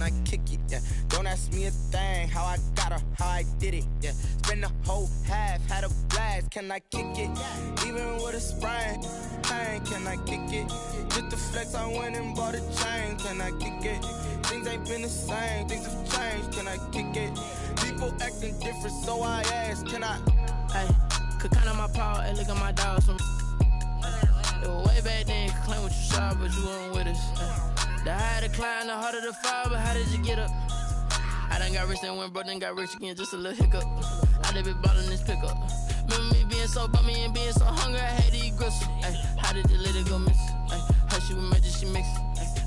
can I kick it? Yeah, don't ask me a thing, how I got her, how I did it. Yeah, spend the whole half, had a blast, can I kick it? Even with a sprain, pain, can I kick it? Just the flex, I went and bought a chain, can I kick it? Things ain't been the same, things have changed, can I kick it? People acting different, so I ask, can I? Hey, could count on my power, hey, look at my dogs. It was way back then, could claim what you saw, but you weren't with us. The higher the climb, the harder the fall, but how did you get up? I done got rich and went broke, then got rich again, just a little hiccup. I done been ballin' this pickup. Remember me being so bummy and being so hungry, I had to eat gristle. Ay, how did you let it go miss? Ay, how she was magic, she mixed.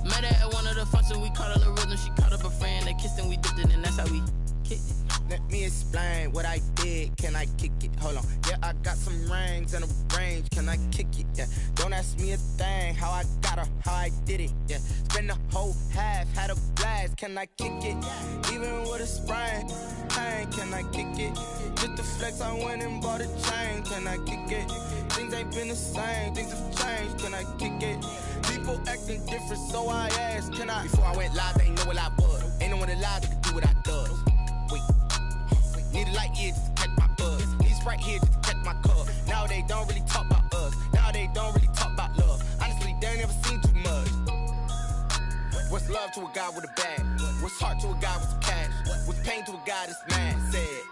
Met her at one of the functions, we caught a little rhythm, she caught up a friend, they kissed and we dipped it, and that's how we kicked it. Let me explain what I did, can I kick it? Hold on, yeah, I got some rings and a range, can I kick it? Yeah, don't ask me a thing, how I got her, how I did it. Yeah, spend the whole half, had a blast, can I kick it? Even with a sprain, pain, can I kick it? Just the flex, I went and bought a chain, can I kick it? Things ain't been the same, things have changed, can I kick it? People acting different, so I asked, can I? Before I went live, they ain't know what I was. Ain't no one alive that could do what I does. Wait. Need a light year just to catch my buzz. Need Sprite here just to catch my cup. Now they don't really talk about us. Now they don't really talk about love. Honestly, they ain't never seen too much. What's love to a guy with a bag? What's heart to a guy with some cash? What's pain to a guy that's mad? Said.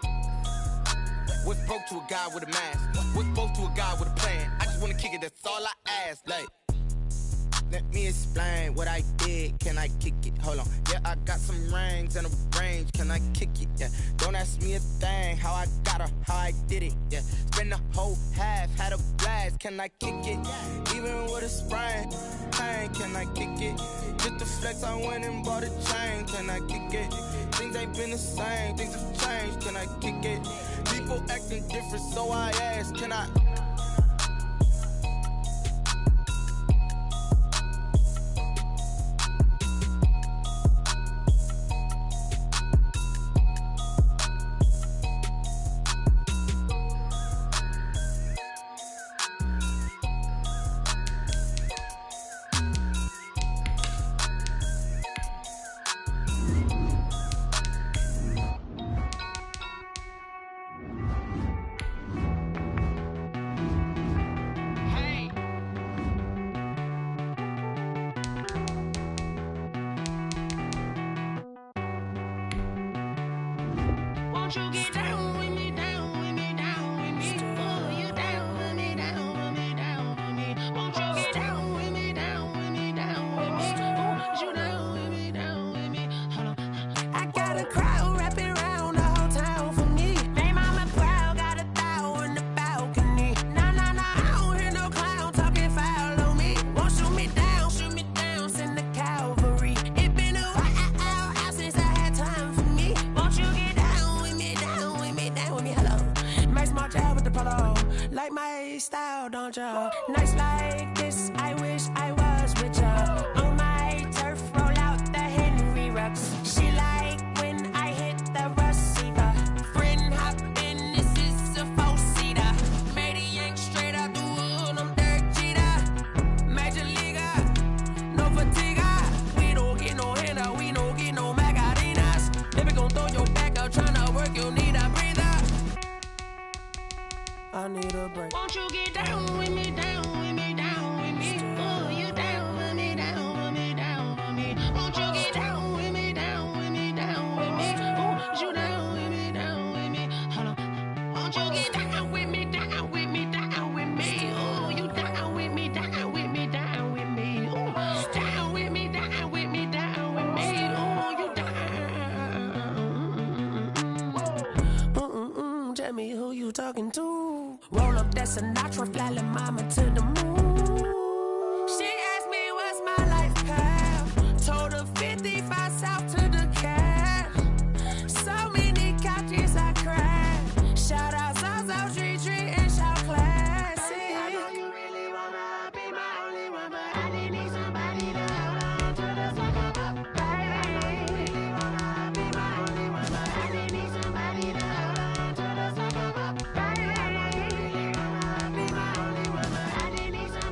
What's broke to a guy with a mask? What's both to a guy with a plan? I just wanna kick it, that's all I ask. Like, let me explain what I did, can I kick it? Hold on, yeah, I got some rings and a range, can I kick it? Yeah, don't ask me a thing, how I got her, how I did it. Yeah, spend the whole half, had a blast, can I kick it? Even with a sprain, pain, can I kick it? Just the flex, I went and bought a chain, can I kick it? Things ain't been the same, things have changed, can I kick it? People acting different, so I ask, can I? Won't you get down with me, down with me, down with me? Oh, you down with me, down with me, down with me. Won't you get down with me, down with me, down with me? Oh, you down with me, down with me? Hold on. I got a crowd wrapping around the whole town for me. They mama proud, got a thou in the balcony. Nah, nah, nah, I don't hear no clown talking foul on me. Won't shoot me down, send the cavalry. It been a while since I had time for me. Won't you get down with me, down with me, down with me? Hello. Nice small job with the polo. Like my style, don't ya? Nice like this, I wish I was with ya. On my turf, roll out the Henry Rux. She like when I hit the receiver. Friend hop in, this is a four-seater. Made a yank straight out the wood, I'm Derek Jeter. Major leaguer, no fatigue. We don't get no handout, we don't get no Magarinas. Baby gon' throw your back out, tryna work, you need a breather. I need a break. Won't you get down with me, down with me, down with me? Oh, you down with me, down with me, down with me. Won't you get down with me, down with me, down with me? Oh, you down with me, down with me? Hold on. Won't you get down with me, down with me, down with me? Oh, you down with me, down with me, down with me? Oh, down with me, down with me, down with me? Oh, you down. Tell me who you talking to. Roll up that Sinatra, fly la mama to the moon. She asked me what's my life path. Told her 55 south to the cat. So many couches I crashed. Shout out South Tree and shout classic. I know you really wanna be my only one, but I didn't need somebody to hold on to the sucker up, baby. I know you really wanna be my only one, but I didn't need somebody to hold on to the sucker up, baby. I know you really wanna be my only one, but I didn't need somebody.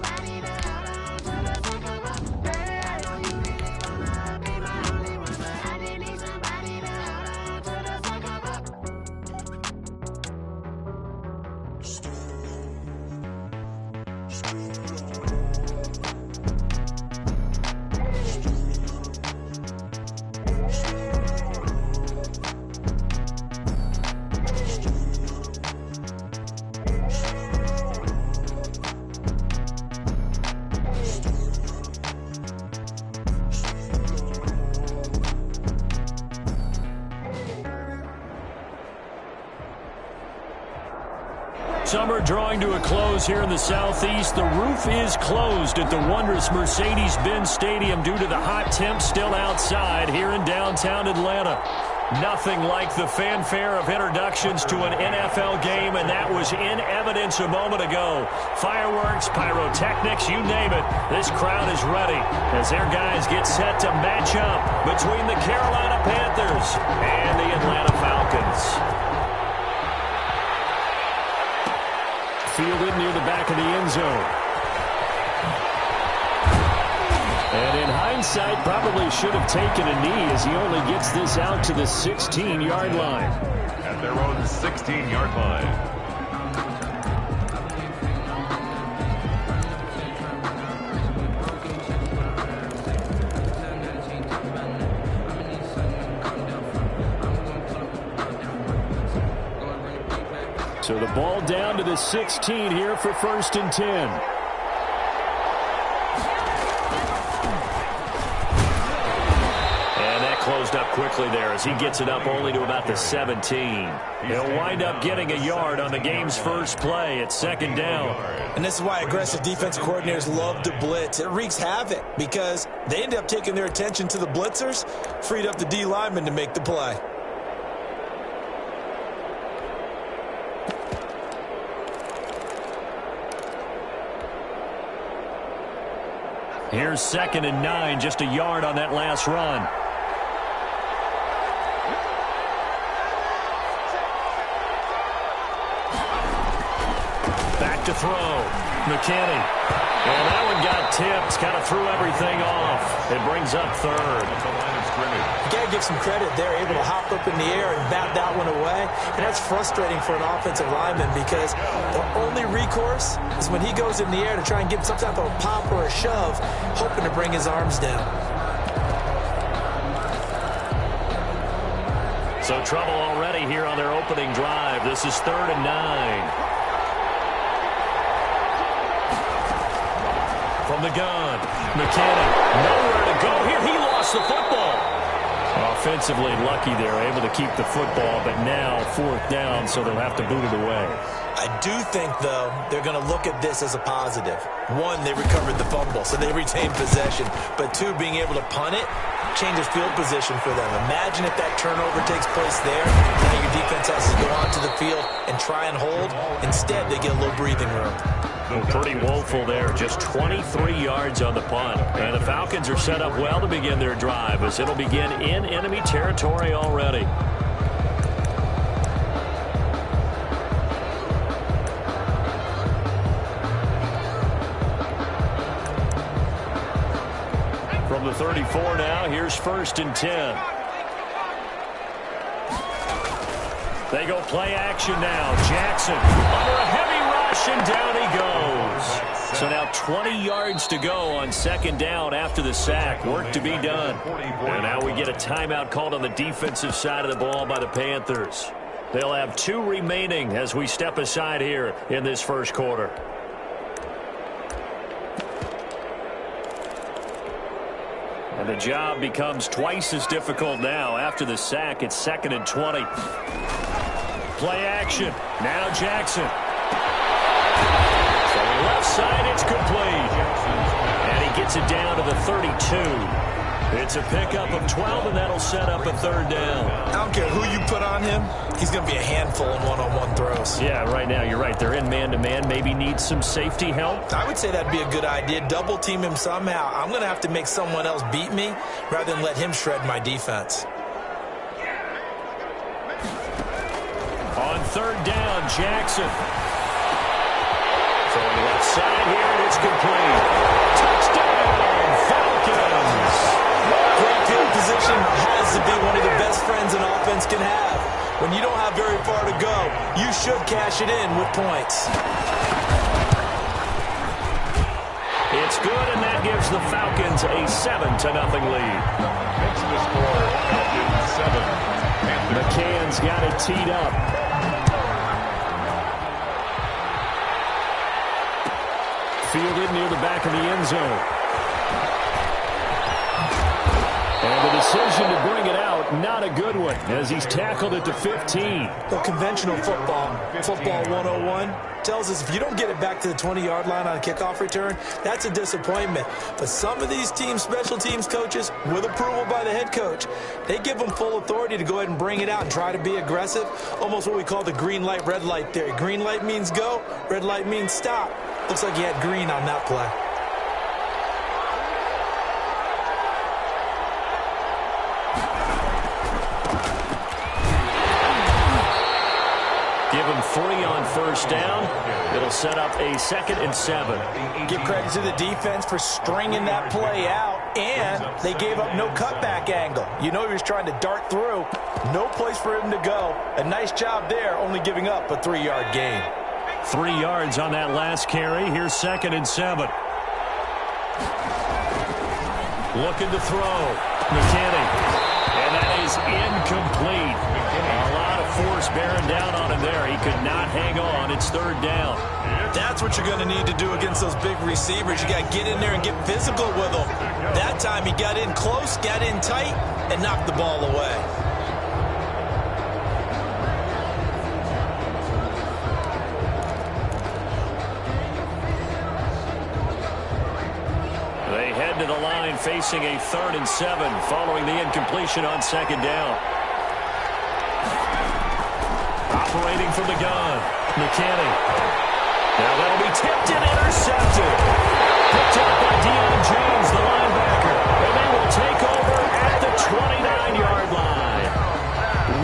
summer drawing to a close here in the Southeast. The roof is closed at the wondrous Mercedes-Benz Stadium due to the hot temps still outside here in downtown Atlanta. Nothing like the fanfare of introductions to an NFL game, and that was in evidence a moment ago. Fireworks, pyrotechnics, you name it. This crowd is ready as their guys get set to match up between the Carolina Panthers and the Atlanta Falcons. Fielded near the back of the end zone. And in hindsight, probably should have taken a knee as he only gets this out to the 16-yard line. At their own 16-yard line. So the ball down to the 16 here for 1st and 10. Closed up quickly there as he gets it up only to about the 17. He'll wind up getting a yard on the game's first play at 2nd down. And this is why aggressive defense coordinators love to blitz. It wreaks havoc because they end up taking their attention to the blitzers, freed up the D lineman to make the play. Here's 2nd and 9, just a yard on that last run. Back to throw. McKinney. And that one got tipped. Kind of threw everything off. It brings up 3rd. You got to give some credit. They're able to hop up in the air and bat that one away. And that's frustrating for an offensive lineman because the only recourse is when he goes in the air to try and get some type of a pop or a shove, hoping to bring his arms down. So trouble already here on their opening drive. This is 3rd and 9. From the gun, McKinney, nowhere to go here. He lost the football. Offensively lucky they're able to keep the football, but now 4th down, so they'll have to boot it away. I do think, though, they're going to look at this as a positive. 1, they recovered the fumble, so they retained possession. But 2, being able to punt it changes field position for them. Imagine if that turnover takes place there. Now your defense has to go onto the field and try and hold. Instead, they get a little breathing room. Well, pretty woeful there. Just 23 yards on the punt. And the Falcons are set up well to begin their drive as it'll begin in enemy territory already. From the 34 now, here's 1st and 10. They go play action now. Jackson under a heavy rush, and down he goes. So now 20 yards to go on 2nd down after the sack. Work to be done. And now we get a timeout called on the defensive side of the ball by the Panthers. They'll have 2 remaining as we step aside here in this first quarter. And the job becomes twice as difficult now. After the sack, it's 2nd and 20. Play action. Now Jackson. So left side, it's complete. And he gets it down to the 32. It's a pickup of 12, and that'll set up a 3rd down. I don't care who you put on him. He's going to be a handful in one-on-one throws. Yeah, right now, you're right. They're in man-to-man. Maybe need some safety help. I would say that'd be a good idea. Double team him somehow. I'm going to have to make someone else beat me rather than let him shred my defense. On 3rd down, Jackson. Throwing left side here, and it's complete. Touchdown, Falcons. Great field position has to be one of the best friends an offense can have. When you don't have very far to go, you should cash it in with points. It's good, and that gives the Falcons a 7-0 lead. Makes the score Falcons 7. McCann's got it teed up. Fielded near the back of the end zone. And the decision to bring it out, not a good one, as he's tackled at the 15. Well, conventional football 101, tells us if you don't get it back to the 20-yard line on a kickoff return, that's a disappointment. But some of these special teams coaches, with approval by the head coach, they give them full authority to go ahead and bring it out and try to be aggressive, almost what we call the green light, red light theory. Green light means go, red light means stop. Looks like he had green on that play. Give him 3 on first down. It'll set up a 2nd and 7. Give credit to the defense for stringing that play out, and they gave up no cutback angle. You know he was trying to dart through. No place for him to go. A nice job there, only giving up a 3-yard gain. 3 yards on that last carry. Here's 2nd and 7. Looking to throw. McKinney. And that is incomplete. A lot of force bearing down on him there. He could not hang on. It's 3rd down. That's what you're going to need to do against those big receivers. You got to get in there and get physical with them. That time he got in close, got in tight, and knocked the ball away. They head to the line facing a 3rd and 7 following the incompletion on 2nd down. Operating from the gun, McKinney. Now that'll be tipped and intercepted. Picked up by Deion James, the linebacker. And they will take over at the 29-yard line.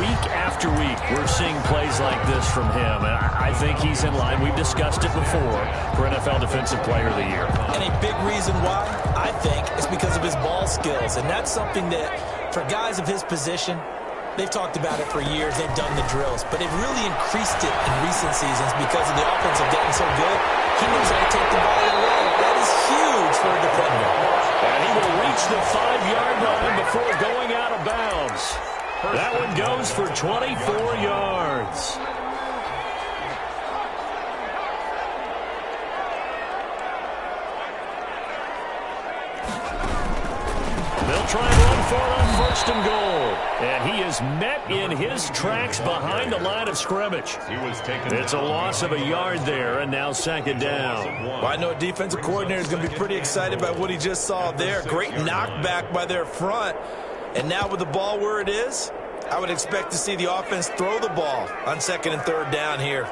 Week after week, we're seeing plays like this from him. And I think he's in line. We've discussed it before for NFL Defensive Player of the Year. And a big reason why, I think, is because of his ball skills. And that's something that, for guys of his position, they've talked about it for years. They've done the drills. But they've really increased it in recent seasons because of the offense of getting so good. He knows how to take the ball away. That is huge for a defender. And he will reach the 5-yard line before going out of bounds. That one goes for 24 yards. They'll try and run for it on 1st and goal. And he is met in his tracks behind the line of scrimmage. It's a loss of a yard there, and now 2nd down. Well, I know a defensive coordinator is going to be pretty excited by what he just saw there. Great knockback by their front. And now with the ball where it is, I would expect to see the offense throw the ball on 2nd and 3rd down here.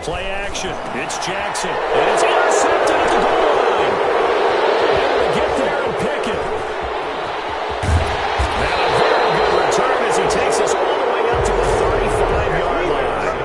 Play action. It's Jackson. And it's intercepted at the goal line. Able to get there and pick it. And a very good return as he takes us all the way up to the 35-yard line.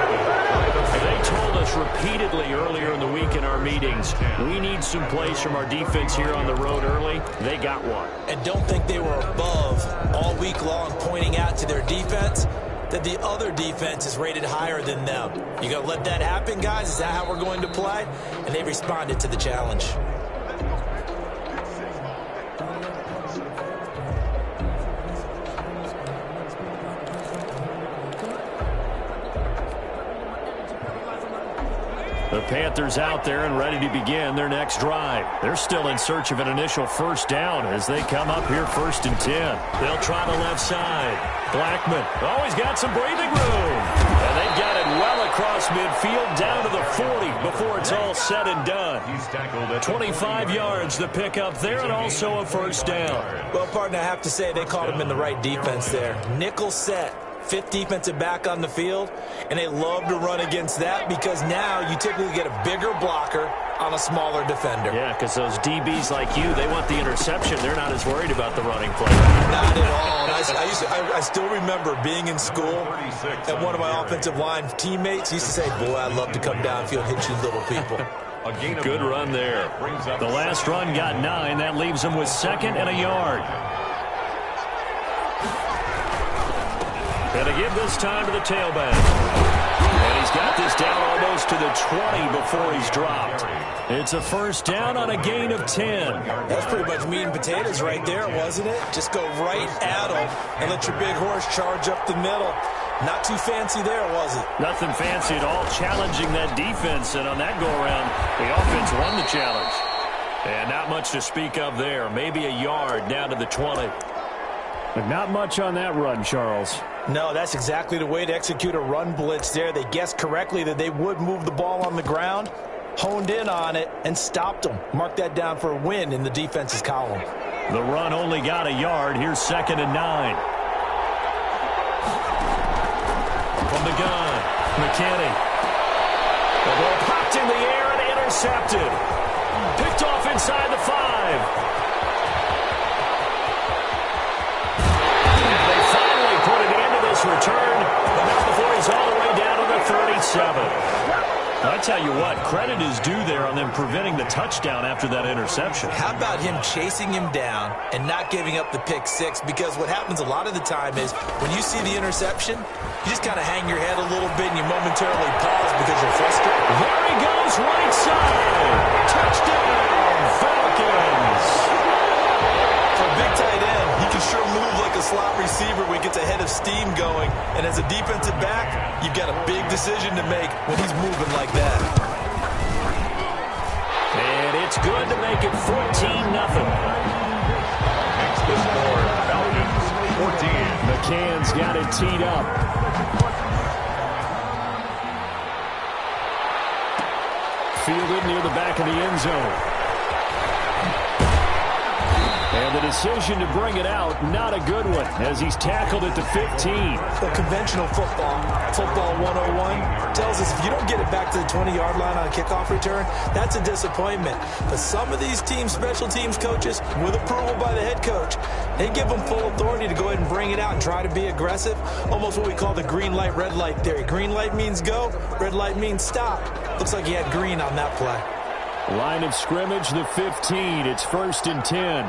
They told us repeatedly earlier in the week in our meetings, we need some plays from our defense here on the road early. They got one. And don't think they were above all week long pointing out to their defense that the other defense is rated higher than them. You gonna let that happen, guys? Is that how we're going to play? And they responded to the challenge. The Panthers out there and ready to begin their next drive. They're still in search of an initial 1st down as they come up here 1st and 10. They'll try the left side. Blackman always got some breathing room. And they've got it well across midfield down to the 40 before it's all said and done. 25 yards the pickup there and also a 1st down. Well, partner, I have to say they caught him in the right defense there. Nickel set. 5th defensive back on the field, and they love to run against that because now you typically get a bigger blocker on a smaller defender. Yeah, because those DBs like you, they want the interception. They're not as worried about the running play. Not at all. I still remember being in school, and one of my offensive line teammates used to say, boy, I'd love to come downfield and hit you little people. Good run there. The last run got 9. That leaves them with 2nd and a yard. And to give this time to the tailback. And he's got this down almost to the 20 before he's dropped. It's a 1st down on a gain of 10. That's pretty much meat and potatoes right there, wasn't it? Just go right at him and let your big horse charge up the middle. Not too fancy there, was it? Nothing fancy at all, challenging that defense. And on that go-around, the offense won the challenge. And not much to speak of there. Maybe a yard down to the 20. But not much on that run, Charles. No, that's exactly the way to execute a run blitz there. They guessed correctly that they would move the ball on the ground, honed in on it, and stopped them. Mark that down for a win in the defense's column. The run only got a yard. Here's 2nd and 9. From the gun, McKinney. The ball popped in the air and intercepted. Picked off inside the 5. They finally put an end to this return, but not before he's all the way down to the 37. I tell you what, credit is due there on them preventing the touchdown after that interception. How about him chasing him down and not giving up the pick 6? Because what happens a lot of the time is when you see the interception, you just kind of hang your head a little bit and you momentarily pause because you're frustrated. There he goes, right side. Touchdown, Falcons. For a big tight end, he can sure move like a slot receiver when he gets a head of steam going. And as a defensive back, you've got a big decision to make when he's moving like that. And it's good to make it 14-0. Makes the score Falcons 14. McCann's got it teed up. Fielded near the back of the end zone. And the decision to bring it out, not a good one, as he's tackled at the 15. So conventional football 101, tells us if you don't get it back to the 20-yard line on a kickoff return, that's a disappointment. But some of these special teams coaches, with approval by the head coach, they give them full authority to go ahead and bring it out and try to be aggressive, almost what we call the green light, red light theory. Green light means go, red light means stop. Looks like he had green on that play. Line of scrimmage, the 15. It's 1st and 10.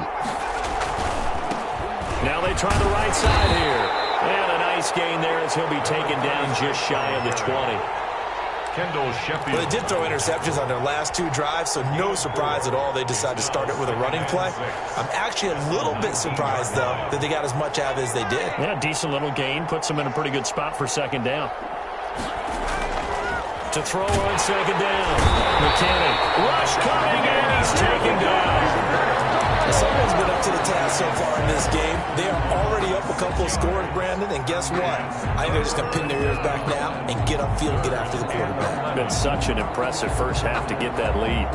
Now they try the right side here. And a nice gain there as he'll be taken down just shy of the 20. Kendall Sheffield. Well, they did throw interceptions on their last 2 drives, so no surprise at all they decided to start it with a running play. I'm actually a little bit surprised, though, that they got as much out of it as they did. Yeah, decent little gain. Puts them in a pretty good spot for 2nd down. To throw on 2nd down. McKinney. Rush coming in. He's taken down. Someone's been up to the task so far in this game. They are already up a couple of scores, Brandon, and guess what? I think they're just going to pin their ears back now and get upfield, get after the quarterback. Been such an impressive first half to get that lead.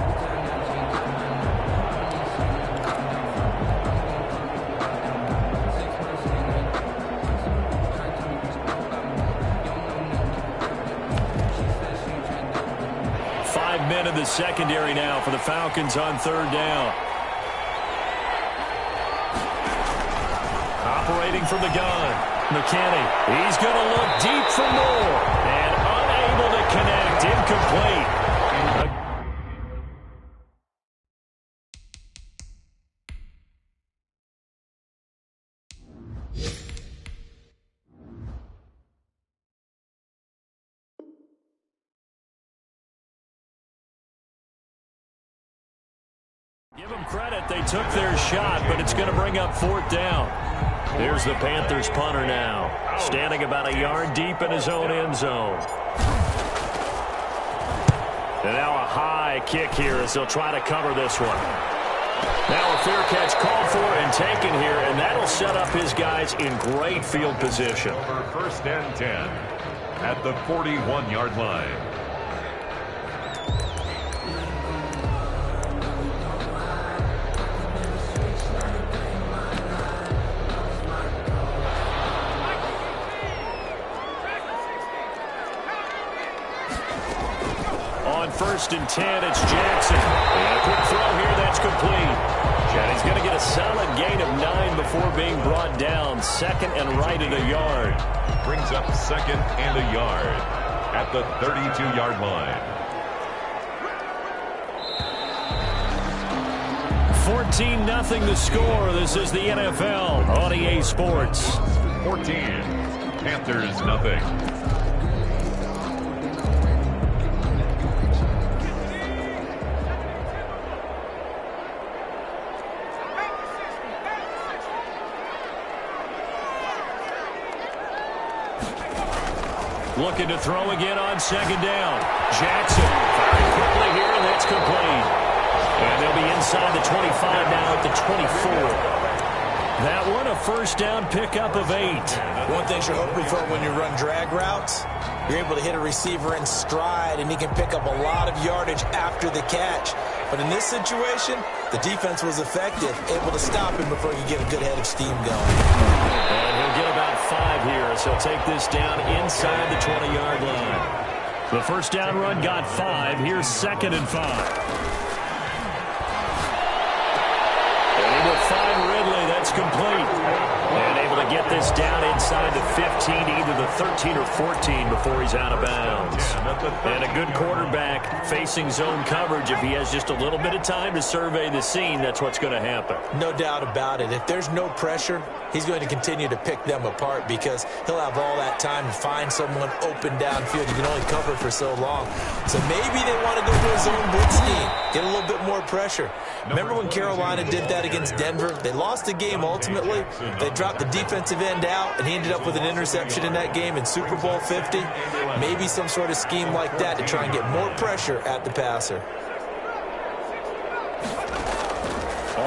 Men in the secondary now for the Falcons on 3rd down. Operating from the gun, McKinney. He's going to look deep for more. And unable to connect. Incomplete. Give them credit, they took their shot, but it's going to bring up 4th down. Here's the Panthers punter now, standing about a yard deep in his own end zone. And now a high kick here as they'll try to cover this one. Now a fair catch called for and taken here, and that'll set up his guys in great field position. For 1st and 10 at the 41-yard line. On 1st and 10, it's Jackson. And a quick throw here, that's complete. And he's going to get a solid gain of 9 before being brought down. 2nd and right at a yard. Brings up 2nd and a yard at the 32-yard line. 14-0 the score. This is the NFL on EA Sports. 14, Panthers nothing. Looking to throw again on 2nd down. Jackson firing quickly here, and that's complete. And they'll be inside the 25 now at the 24. That one, a first down pickup of 8. One thing you're hoping for when you run drag routes, you're able to hit a receiver in stride, and he can pick up a lot of yardage after the catch. But in this situation, the defense was effective, able to stop him before he could get a good head of steam going. And he'll get about 5 here, so he'll take this down inside the 20-yard line. The first down run got 5. Here's 2nd and 5. That's complete. And able to get this down inside the 15, either the 13 or 14 before he's out of bounds. And a good quarterback facing zone coverage. If he has just a little bit of time to survey the scene, that's what's going to happen. No doubt about it. If there's no pressure, he's going to continue to pick them apart because he'll have all that time to find someone open downfield. You can only cover for so long. So maybe they want to go to a zone blitz scheme, get a little bit more pressure. Remember when Carolina did that against Denver? They lost the game ultimately. They dropped the defensive end out, and he ended up with an interception in that game in Super Bowl 50. Maybe some sort of scheme like that to try and get more pressure at the passer.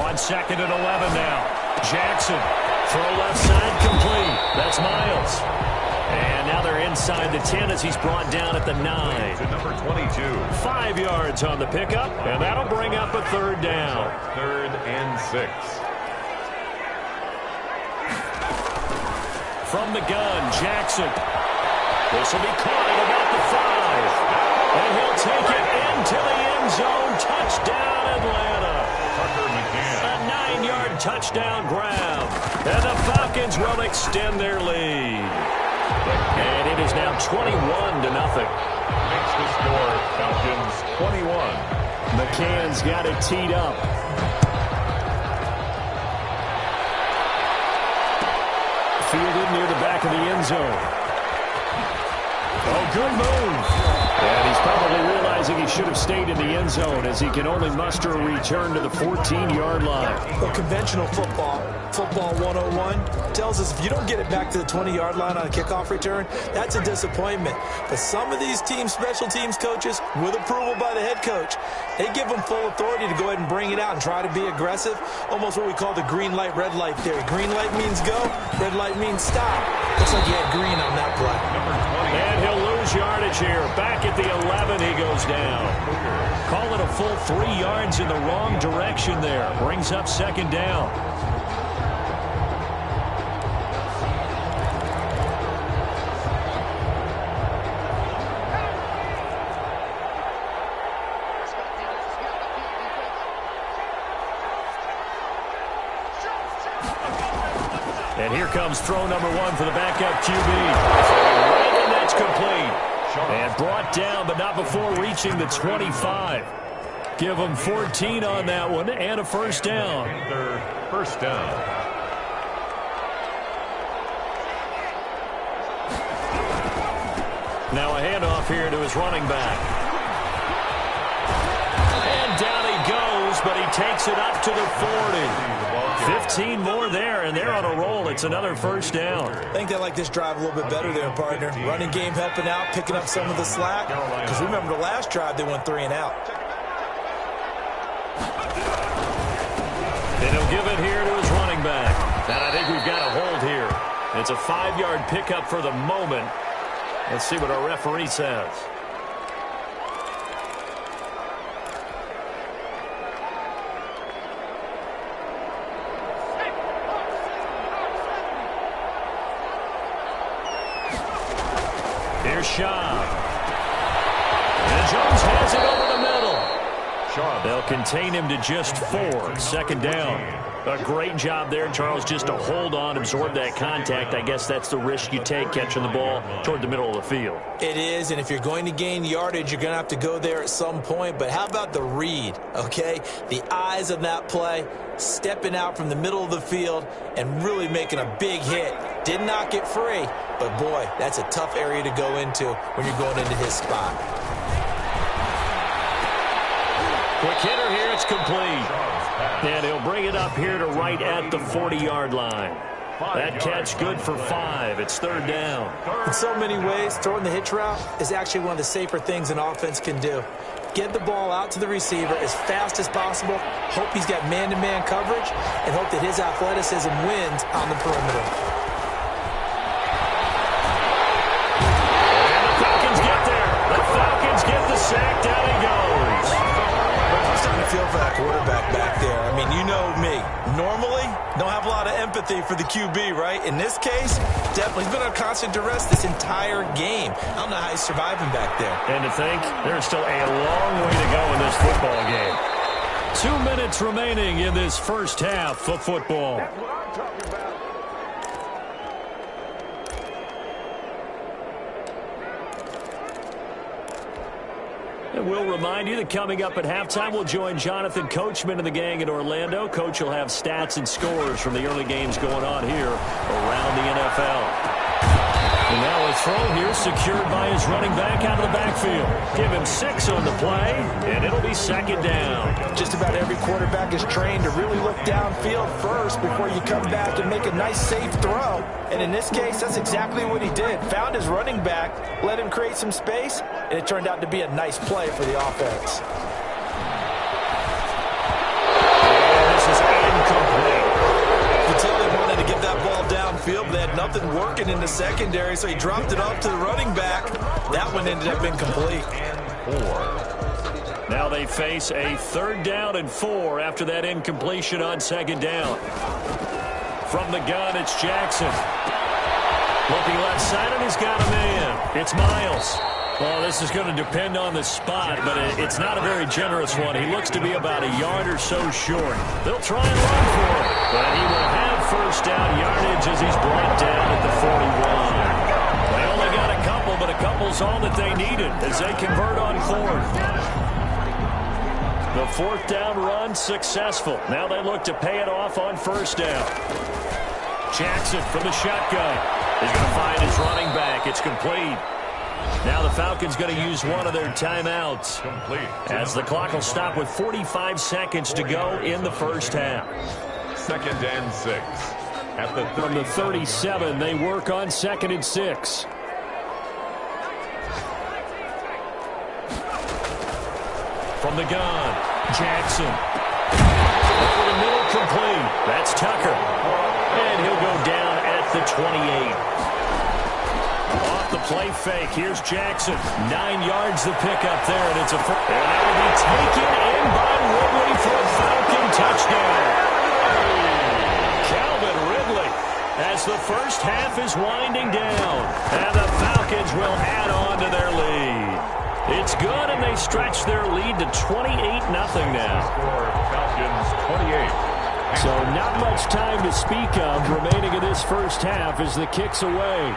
On 2nd and 11 now. Jackson, throw left side complete. That's Miles. And now they're inside the 10 as he's brought down at the 9. To number 22. 5 yards on the pickup, and that'll bring up a 3rd down. 3rd and 6. From the gun, Jackson. This will be caught at about the 5. And he'll take it into the end zone. Touchdown, Atlanta. A 9-yard touchdown grab. And the Falcons will extend their lead. And it is now 21-0. Makes the score Falcons 21. McCann's got it teed up. Fielded near the back of the end zone. Oh, good move. And he's probably realizing he should have stayed in the end zone as he can only muster a return to the 14-yard line. Well, conventional football 101, tells us if you don't get it back to the 20-yard line on a kickoff return, that's a disappointment. But some of these special teams coaches, with approval by the head coach, they give them full authority to go ahead and bring it out and try to be aggressive. Almost what we call the green light, red light theory. Green light means go, red light means stop. Looks like he had green on that play. And he'll lose yardage here. Back at the 11, he goes down. Call it a full 3 yards in the wrong direction there. Brings up 2nd down. And here comes throw number 1 for the backup QB. And that's complete. And brought down, but not before reaching the 25. Give them 14 on that one and a first down. Their first down. Now a handoff here to his running back. And down he goes, but he takes it up to the 40. 15 more there, and they're on a roll. It's another first down. I think they like this drive a little bit better there, partner. Running game helping out, picking up some of the slack. Because remember the last drive, they went 3 and out. And he'll give it here to his running back. And I think we've got a hold here. It's a 5-yard pickup for the moment. Let's see what our referee says. Here's Schaub. And Jones has it over the middle. They'll contain him to just 4. 2nd down. A great job there, Charles, just to hold on, absorb that contact. I guess that's the risk you take catching the ball toward the middle of the field. It is, and if you're going to gain yardage, you're going to have to go there at some point. But how about the read, okay? The eyes of that play, stepping out from the middle of the field and really making a big hit. Did not get free, but boy, that's a tough area to go into when you're going into his spot. Quick hitter here, it's complete. And he'll bring it up here to right at the 40-yard line. That catch good for 5. It's 3rd down. In so many ways, throwing the hitch route is actually one of the safer things an offense can do. Get the ball out to the receiver as fast as possible. Hope he's got man-to-man coverage, and hope that his athleticism wins on the perimeter. And the Falcons get there. The Falcons get the sack. Down he goes. I'm starting to feel for that quarterback back there. I mean, you know me. Normally, don't have a lot of empathy for the QB, right? In this case, definitely. He's been on constant duress this entire game. I don't know how he's surviving back there. And to think, there's still a long way to go in this football game. 2 minutes remaining in this first half of football. That's what I'm talking about. And we'll remind you that coming up at halftime, we'll join Jonathan Coachman and the gang in Orlando. Coach will have stats and scores from the early games going on here around the NFL. And now a throw here secured by his running back out of the backfield. Give him 6 on the play, and it'll be second down. Just about every quarterback is trained to really look downfield first before you come back and make a nice, safe throw. And in this case, that's exactly what he did. Found his running back, let him create some space, and it turned out to be a nice play for the offense. And this is incomplete. You tell they wanted to get that ball downfield, but they had nothing working in the secondary, so he dropped it off to the running back. That one ended up incomplete. And 4. Now they face a 3rd down and 4 after that incompletion on second down. From the gun, it's Jackson. Looking left side, and he's got a man. It's Miles. Well, this is going to depend on the spot, but it's not a very generous one. He looks to be about a yard or so short. They'll try and run for him, but he will have first down yardage as he's brought down at the 41. They only got a couple, but a couple's all that they needed as they convert on 4th. The 4th down run successful. Now they look to pay it off on first down. Jackson from the shotgun is going to find his running back. It's complete. Now the Falcons going to use one of their timeouts. Complete. As the clock will stop with 45 seconds to go in the first half. 2nd and 6. At the From the 37, they work on 2nd and 6. From the gun, Jackson. Over the middle, complete. That's Tucker. And he'll go down at the 28. Off the play fake, here's Jackson. 9 yards the pickup there, and it's a first. And that will be taken in by Ridley for a Falcon touchdown. Calvin Ridley, as the first half is winding down, and the Falcons will add on to their lead. It's good, and they stretch their lead to 28-0 now. score, Falcons 28. So not much time to speak of remaining in this first half as the kick's away.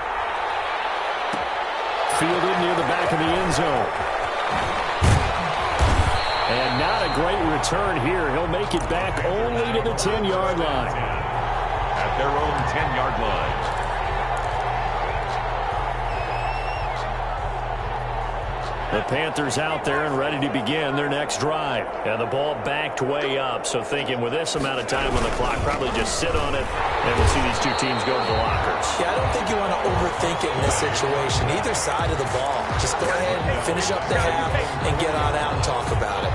Fielded near the back of the end zone. And not a great return here. He'll make it back only to the 10-yard line. At their own 10-yard line. The Panthers out there and ready to begin their next drive. And the ball backed way up. So thinking with this amount of time on the clock, probably just sit on it, and we'll see these two teams go to the lockers. Yeah, I don't think you want to overthink it in this situation. Either side of the ball. Just go ahead and finish up the half and get on out and talk about it.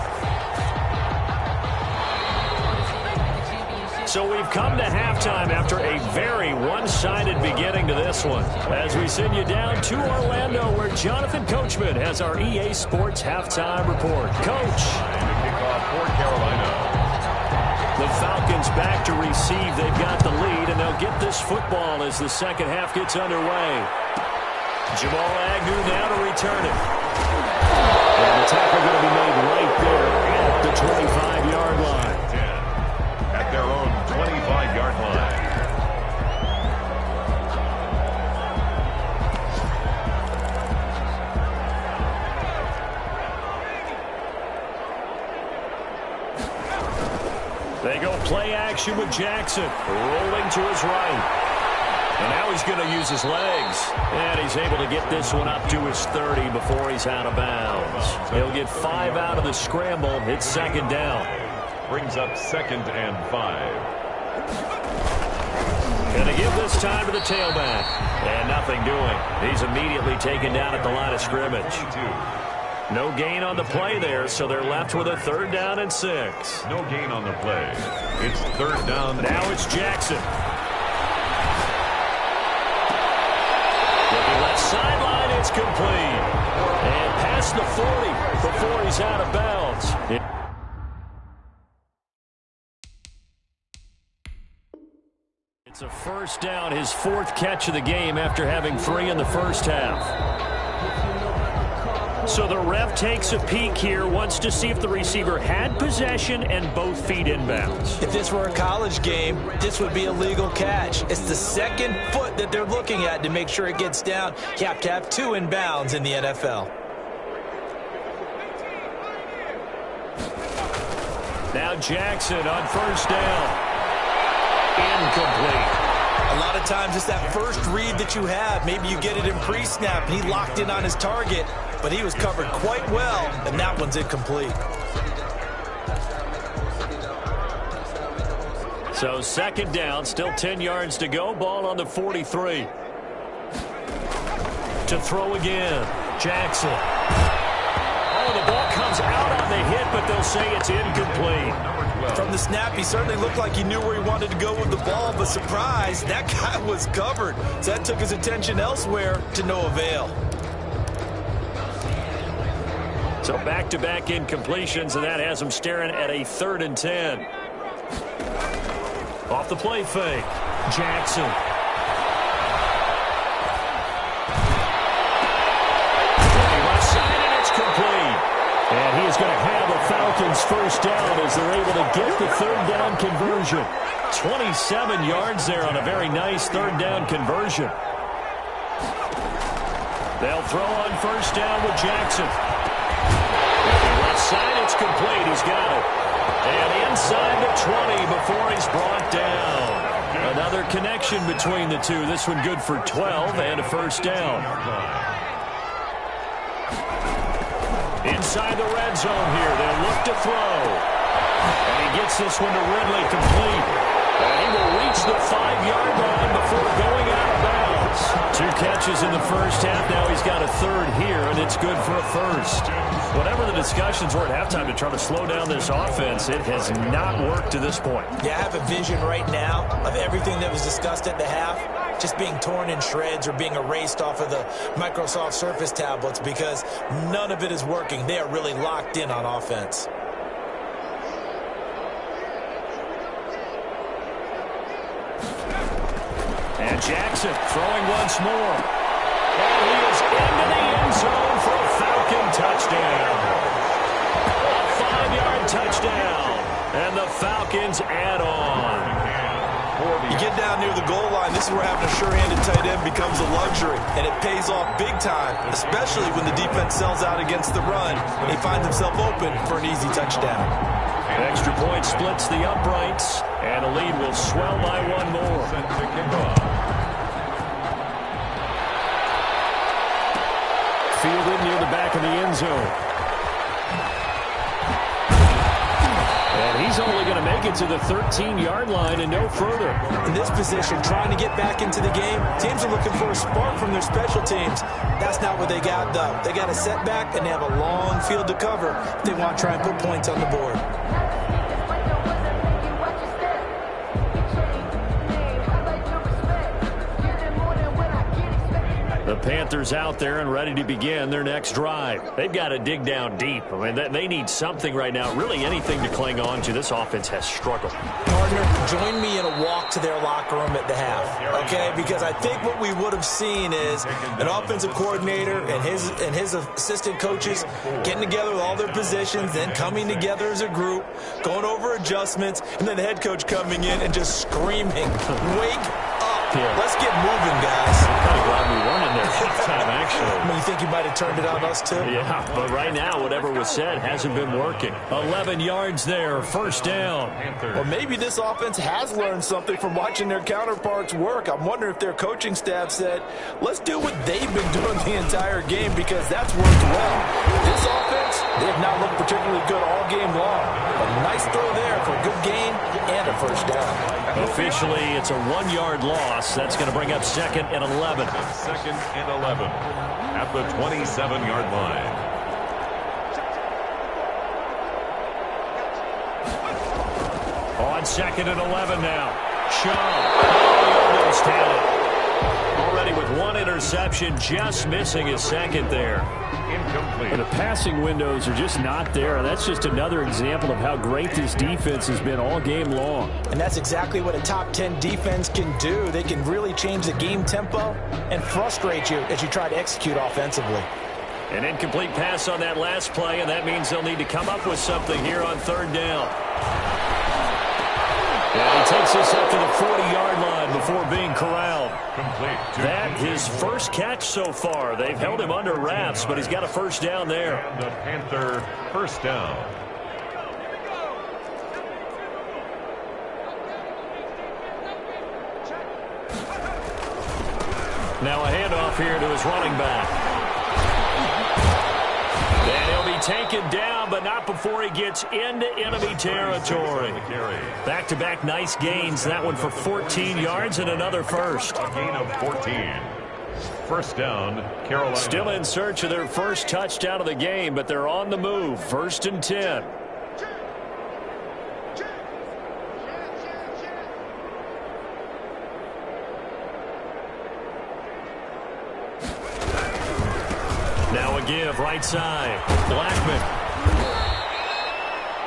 So we've come to halftime after a very one-sided beginning to this one. As we send you down to Orlando, where Jonathan Coachman has our EA Sports halftime report. Coach. And the kickoff for Carolina. The Falcons back to receive. They've got the lead, and they'll get this football as the second half gets underway. Jamal Agnew now to return it. And the tackle going to be made right there at the 25-yard line. 10. At their own 25-yard line. They go play action with Jackson, rolling to his right. And now he's going to use his legs. And he's able to get this one up to his 30 before he's out of bounds. He'll get 5 out of the scramble. It's second down. Brings up 2nd and 5. Going to give this time to the tailback. And nothing doing. He's immediately taken down at the line of scrimmage. No gain on the play there, so they're left with a 3rd down and 6. No gain on the play. It's 3rd down. Now it's Jackson. Looking left sideline, it's complete. And past the 40 before he's out of bounds. It's a 1st down, his 4th catch of the game after having 3 in the first half. So the ref takes a peek here, wants to see if the receiver had possession and both feet inbounds. If this were a college game, this would be a legal catch. It's the 2nd foot that they're looking at to make sure it gets down. You have to have 2 inbounds in the NFL. Now Jackson on 1st down. Incomplete. A lot of times it's that first read that you have. Maybe you get it in pre-snap, and he locked in on his target, but he was covered quite well, and that one's incomplete. So 2nd down, still 10 yards to go. Ball on the 43. To throw again, Jackson. Oh, the ball comes out on the hit, but they'll say it's incomplete. From the snap, he certainly looked like he knew where he wanted to go with the ball, but surprise, that guy was covered. So that took his attention elsewhere to no avail. So back-to-back incompletions, and that has him staring at a 3rd and 10. Off the play fake, Jackson. Left side, and it's complete. And he is going to have a Falcons 1st down as they're able to get the 3rd down conversion. 27 yards there on a very nice 3rd down conversion. They'll throw on 1st down with Jackson. Left side, it's complete. He's got it. And inside the 20 before he's brought down. Another connection between the two. This one good for 12 and a 1st down. Inside the red zone here. They'll look to throw. And he gets this one to Ridley complete. And he will reach the 5-yard line before going out of bounds. 2 catches in the first half. Now he's got a 3rd here, and it's good for a 1st. Whatever the discussions were at halftime to try to slow down this offense, it has not worked to this point. Yeah, I have a vision right now of everything that was discussed at the half just being torn in shreds or being erased off of the Microsoft Surface tablets because none of it is working. They are really locked in on offense. And Jackson throwing once more. And he is into the end zone for a Falcon touchdown. A 5-yard touchdown. And the Falcons add on. You get down near the goal line, this is where having a sure-handed tight end becomes a luxury, and it pays off big time, especially when the defense sells out against the run. He finds himself open for an easy touchdown. Extra point splits the uprights, and the lead will swell by 1 more. Fielded near the back of the end zone. And he's only going to make it to the 13-yard line and no further. In this position, trying to get back into the game, teams are looking for a spark from their special teams. That's not what they got, though. They got a setback, and they have a long field to cover if they want to try and put points on the board. The Panthers out there and ready to begin their next drive. They've got to dig down deep. I mean, they need something right now, really anything to cling on to. This offense has struggled. Partner, join me in a walk to their locker room at the half, okay? Because I think what we would have seen is an offensive coordinator and his assistant coaches getting together with all their positions, then coming together as a group, going over adjustments, and then the head coach coming in and just screaming, "Wake up. Yeah. Let's get moving, guys." I'm kind of glad we weren't in there halftime, actually. I mean, you think you might have turned it on us, too? Yeah, but right now, whatever was said hasn't been working. 11 yards there, 1st down. Well, maybe this offense has learned something from watching their counterparts work. I'm wondering if their coaching staff said, let's do what they've been doing the entire game because that's worked well. This offense, they have not looked particularly good all game long. A nice throw there for a good gain and a 1st down. Officially, it's a 1-yard loss. That's going to bring up 2nd and 11. 2nd and 11 at the 27-yard line. 2nd and 11 now. Shaw. Oh, he almost had it. Already with one interception, just missing his second there. Incomplete. The passing windows are just not there. That's just another example of how great this defense has been all game long. And that's exactly what a top 10 defense can do. They can really change the game tempo and frustrate you as you try to execute offensively. An incomplete pass on that last play, and that means they'll need to come up with something here on 3rd down. And he takes this up to the 40-yard line before being corralled. Complete. That his first catch so far. They've held him under wraps, but he's got a first down there. And the Panther first down. Now a handoff here to his running back. And he'll be taken down, but not before he gets into enemy territory. Back-to-back nice gains. That one for 14 yards and another first. A gain of 14. First down, Carolina. Still in search of their first touchdown of the game, but they're on the move. 1st and 10. Now a give, right side. Blackman.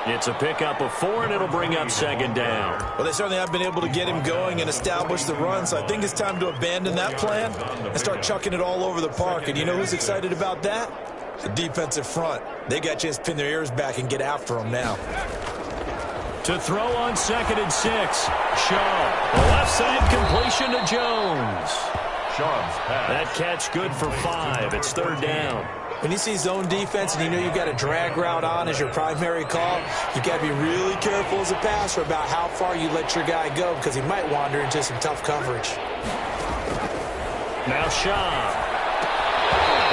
It's a pickup of 4, and it'll bring up 2nd down. Well, they certainly have been able to get him going and establish the run, so I think it's time to abandon that plan and start chucking it all over the park. And you know who's excited about that? The defensive front. They got a chance to pin their ears back and get after him now. To throw on 2nd and 6. Shaw. The left side completion to Jones. Shaw's pass. That catch good for 5. It's 3rd down. When you see zone defense and you know you've got a drag route on as your primary call, you've got to be really careful as a passer about how far you let your guy go because he might wander into some tough coverage. Now Shaw.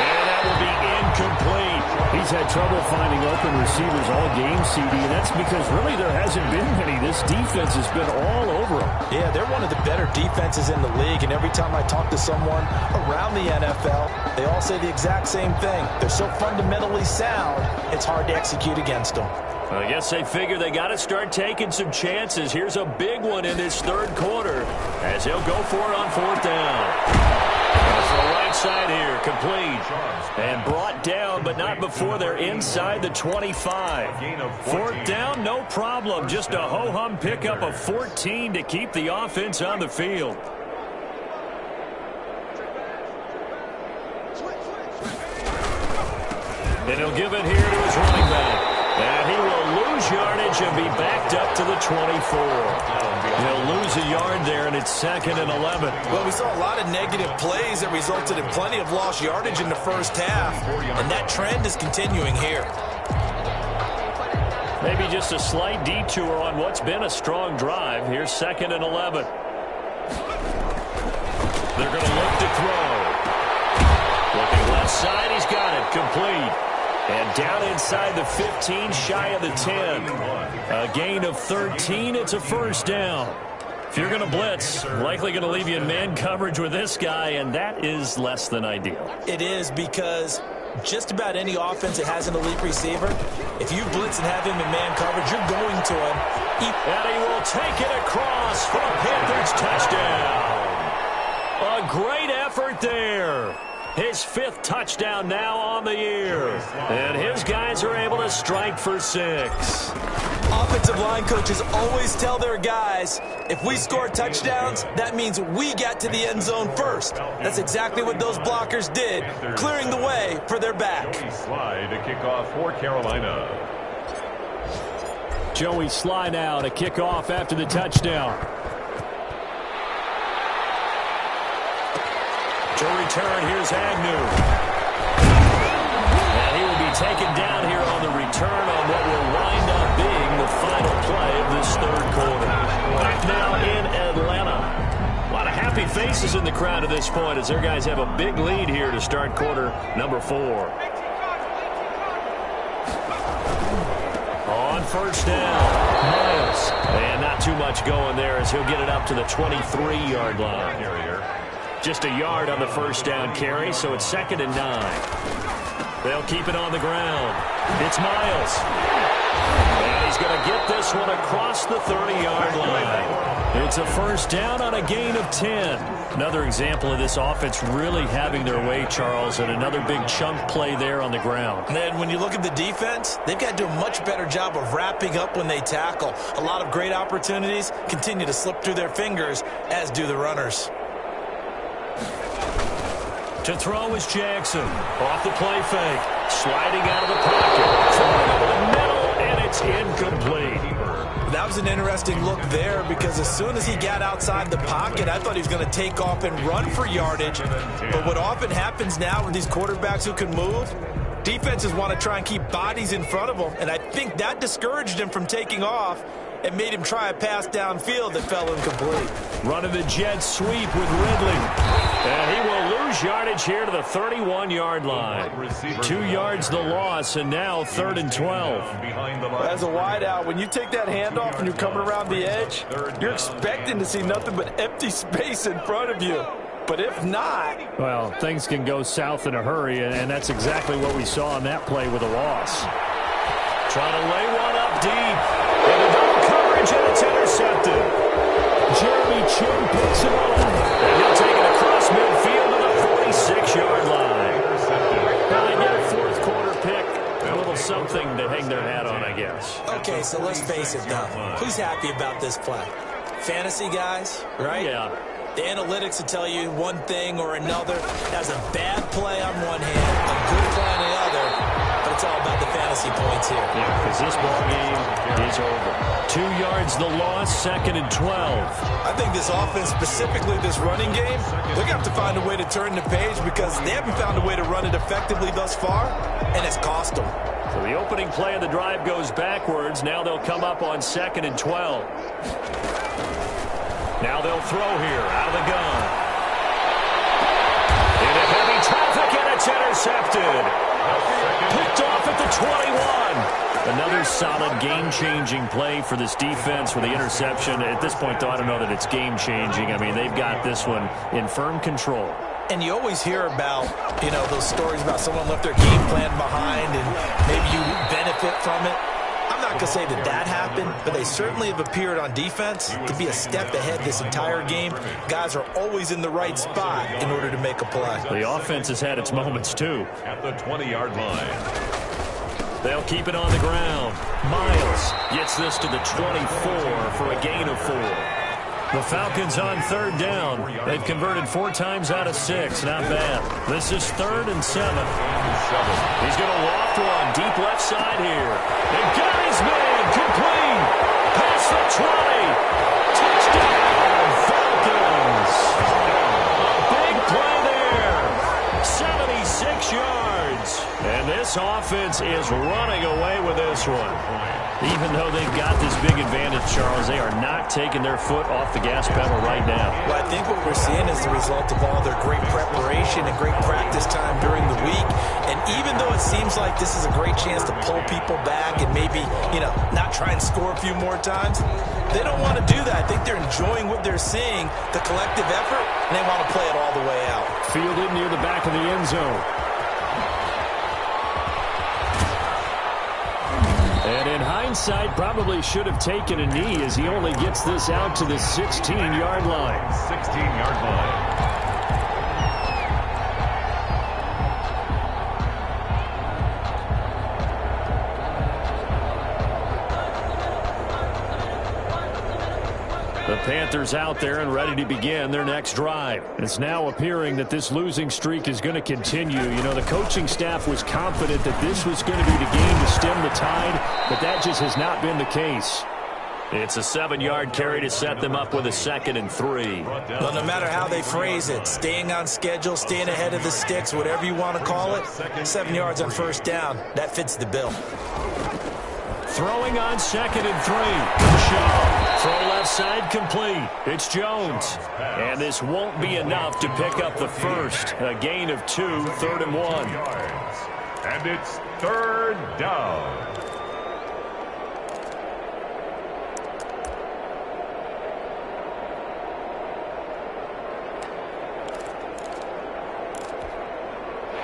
And that will be incomplete. He's had trouble finding open receivers all game, CD, and that's because really there hasn't been many. This defense has been all over them. Yeah, they're one of the better defenses in the league, and every time I talk to someone around the NFL, they all say the exact same thing. They're so fundamentally sound, it's hard to execute against them. I guess they figure they got to start taking some chances. Here's a big one in this 3rd quarter as he'll go for it on 4th down. That's the right side here, complete. And brought down, but not before they're inside the 25. 4th down, no problem. Just a ho-hum pickup of 14 to keep the offense on the field. And he'll give it here to his running back. And he will lose yardage and be backed up to the 24. He'll lose a yard there, and it's 2nd and 11. Well, we saw a lot of negative plays that resulted in plenty of lost yardage in the first half, and that trend is continuing here. Maybe just a slight detour on what's been a strong drive. Here's 2nd and 11. They're going to look to throw. Looking left side, he's got it, complete. And down inside the 15, shy of the 10. A gain of 13, it's a first down. If you're going to blitz, likely going to leave you in man coverage with this guy, and that is less than ideal. It is because just about any offense that has an elite receiver, if you blitz and have him in man coverage, you're going to him. And he will take it across for a Panthers touchdown. A great effort there. His 5th touchdown now on the year. And his guys are able to strike for 6. Offensive line coaches always tell their guys, if we score touchdowns, that means we got to the end zone first. That's exactly what those blockers did, clearing the way for their back. Slide to kick off for Carolina. Joey Sly now to kick off after the touchdown. To return, here's Agnew. And he will be taken down here on the return on what will wind up being the final play of this 3rd quarter. Back now in Atlanta. A lot of happy faces in the crowd at this point as their guys have a big lead here to start quarter number 4. On 1st down, Miles. And not too much going there as he'll get it up to the 23-yard line. Just a yard on the first down carry, so it's 2nd and 9. They'll keep it on the ground. It's Miles. And he's going to get this one across the 30-yard line. It's a first down on a gain of 10. Another example of this offense really having their way, Charles, and another big chunk play there on the ground. And then when you look at the defense, they've got to do a much better job of wrapping up when they tackle. A lot of great opportunities continue to slip through their fingers, as do the runners. To throw is Jackson. Off the play fake. Sliding out of the pocket. Throwing over the middle, and it's incomplete. That was an interesting look there because as soon as he got outside the pocket, I thought he was going to take off and run for yardage. But what often happens now with these quarterbacks who can move, defenses want to try and keep bodies in front of them, and I think that discouraged him from taking off and made him try a pass downfield that fell incomplete. Running the jet sweep with Ridley. And he will lose yardage here to the 31-yard line. 2 yards the loss, and now 3rd and 12. As a wideout, when you take that handoff and you're coming around the edge, you're expecting to see nothing but empty space in front of you. But if not... Well, things can go south in a hurry, and that's exactly what we saw on that play with a loss. Trying to lay one up deep. And double coverage, and it's intercepted. Jeremy Chin picks it up. And he'll take it across midfield to the 46-yard line. Now they get a fourth quarter pick. A little something to hang their hat on, I guess. Okay, so let's face it, though. Who's happy about this play? Fantasy guys, right? Yeah. The analytics will tell you one thing or another. That's a bad play on one hand, a good play on the other, but it's all about the fantasy points here. Yeah, because this ball game is over. 2 yards the loss, 2nd and 12. I think this offense, specifically this running game, they're going to have to find a way to turn the page because they haven't found a way to run it effectively thus far, and it's cost them. So the opening play of the drive goes backwards. Now they'll come up on 2nd and 12. Now they'll throw here out of the gun. Into heavy traffic, and it's intercepted. Picked off at the 21. Another solid game-changing play for this defense with the interception. At this point, though, I don't know that it's game-changing. I mean, they've got this one in firm control. And you always hear about, those stories about someone left their game plan behind and maybe you benefit from it. I'm not going to say that happened, but they certainly have appeared on defense to be a step ahead this entire game. Guys are always in the right spot in order to make a play. The offense has had its moments, too. At the 20-yard line. They'll keep it on the ground. Miles gets this to the 24 for a gain of 4. The Falcons on 3rd down. They've converted 4 times out of 6. Not bad. This is 3rd and 7. He's going to loft one deep left side here. And got his man complete. Past the 20. Touchdown, Falcons. Big play there. 76 yards. And this offense is running away with this one. Even though they've got this big advantage, Charles, they are not taking their foot off the gas pedal right now. Well, I think what we're seeing is the result of all their great preparation and great practice time during the week. And even though it seems like this is a great chance to pull people back and maybe, not try and score a few more times, they don't want to do that. I think they're enjoying what they're seeing, the collective effort, and they want to play it all the way out. Fielded near the back of the end zone. And in hindsight, probably should have taken a knee as he only gets this out to the 16-yard line. 16-yard line. The Panthers out there and ready to begin their next drive. It's now appearing that this losing streak is going to continue. The coaching staff was confident that this was going to be the game to stem the tide, but that just has not been the case. It's a 7-yard carry to set them up with a 2nd and 3. Well, no matter how they phrase it, staying on schedule, staying ahead of the sticks, whatever you want to call it, 7 yards on 1st down, that fits the bill. Throwing on 2nd and 3. Shaw. Throw left side complete. It's Jones. And this won't be enough to pick up the first. A gain of 2, 3rd and 1. And it's 3rd down.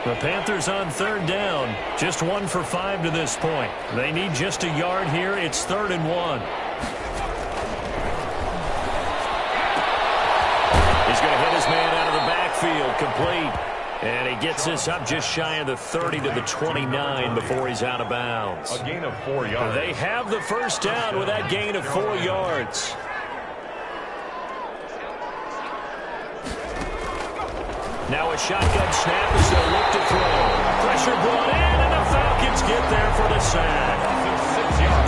The Panthers on third down. Just 1 for 5 to this point. They need just a yard here. It's 3rd and 1. He's going to hit his man out of the backfield. Complete. And he gets this up just shy of the 30 to the 29 before he's out of bounds. A gain of 4 yards. They have the first down with that gain of 4 yards. Now a shotgun snap as they look to throw. Pressure brought in, and the Falcons get there for the sack.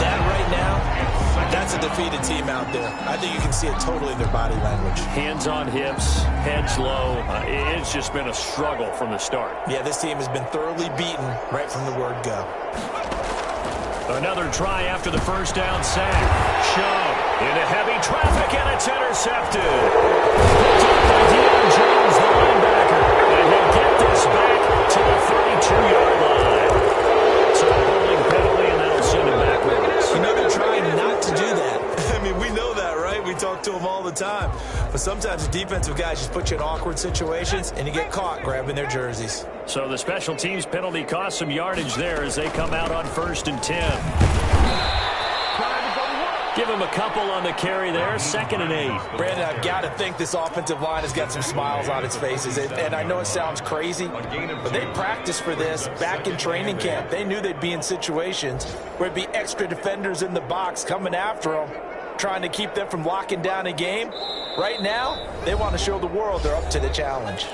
That right now, that's a defeated team out there. I think you can see it totally in their body language. Hands on hips, heads low. It's just been a struggle from the start. Yeah, this team has been thoroughly beaten right from the word go. Another try after the first down sack. Shove into heavy traffic, and it's intercepted. Picked up by Deion Jones, the linebacker. And he'll get this back to the 32-yard line. So a holding penalty, and that'll send him backwards. You know they're trying not to do that. I mean, we know that, right? We talk to them all the time. But sometimes the defensive guys just put you in awkward situations, and you get caught grabbing their jerseys. So the special teams penalty cost some yardage there as they come out on 1st and 10. Give him a couple on the carry there, 2nd and 8. Brandon, I've got to think this offensive line has got some smiles on its faces. And I know it sounds crazy, but they practiced for this back in training camp. They knew they'd be in situations where there'd be extra defenders in the box coming after them, trying to keep them from locking down a game. Right now, they want to show the world they're up to the challenge.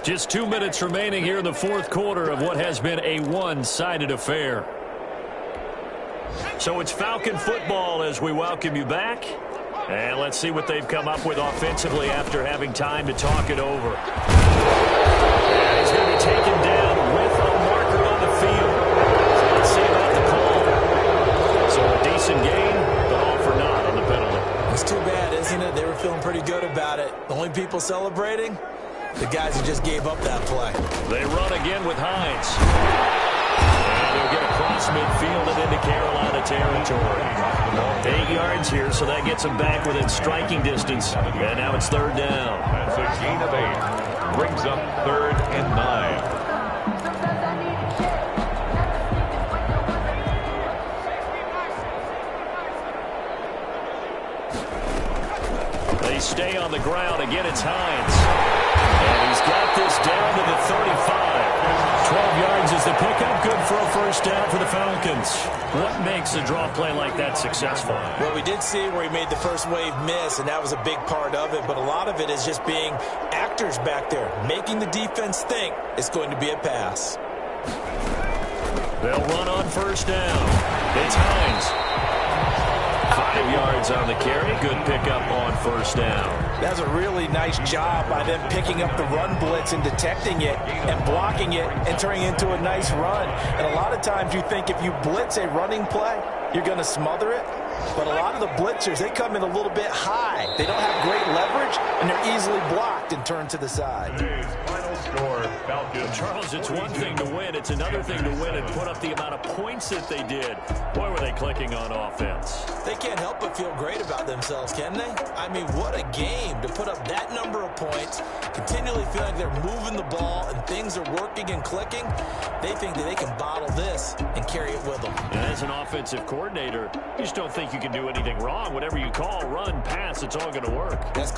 Just 2 minutes remaining here in the 4th quarter of what has been a one-sided affair. So it's Falcon football as we welcome you back. And let's see what they've come up with offensively after having time to talk it over. And he's going to be taken down with a marker on the field. So let's see about the call. So a decent game, but all for naught on the penalty. It's too bad, isn't it? They were feeling pretty good about it. The only people celebrating? The guys who just gave up that play. They run again with Hines. And they'll get across midfield and into Carolina territory. 8 yards here, so that gets them back within striking distance. And now it's 3rd down. That's a gain of 8. Brings up 3rd and 9. They stay on the ground. Again, it's Hines. And he's got this down to the 35. 12 yards is the pickup. Good for a first down for the Falcons. What makes a draw play like that successful? Well, we did see where he made the first wave miss, and that was a big part of it. But a lot of it is just being actors back there, making the defense think it's going to be a pass. They'll run on first down. It's Hines. 5 yards on the carry. Good pickup on first down. That's a really nice job by them picking up the run blitz and detecting it and blocking it and turning it into a nice run. And a lot of times you think if you blitz a running play, you're going to smother it. But a lot of the blitzers, they come in a little bit high. They don't have great leverage, and they're easily blocked and turned to the side. Final score, Falcons. Charles, it's one thing to win. It's another thing to win and put up the amount of points that they did. Boy, were they clicking on offense. They can't help but feel great about themselves, can they? I mean, what a game to put up that number of points, continually feel like they're moving the ball and things are working and clicking. They think that they can bottle this and carry it with them. And as an offensive coordinator, you just don't think you can do anything wrong. Whatever you call, run, pass, it's all going to work. That's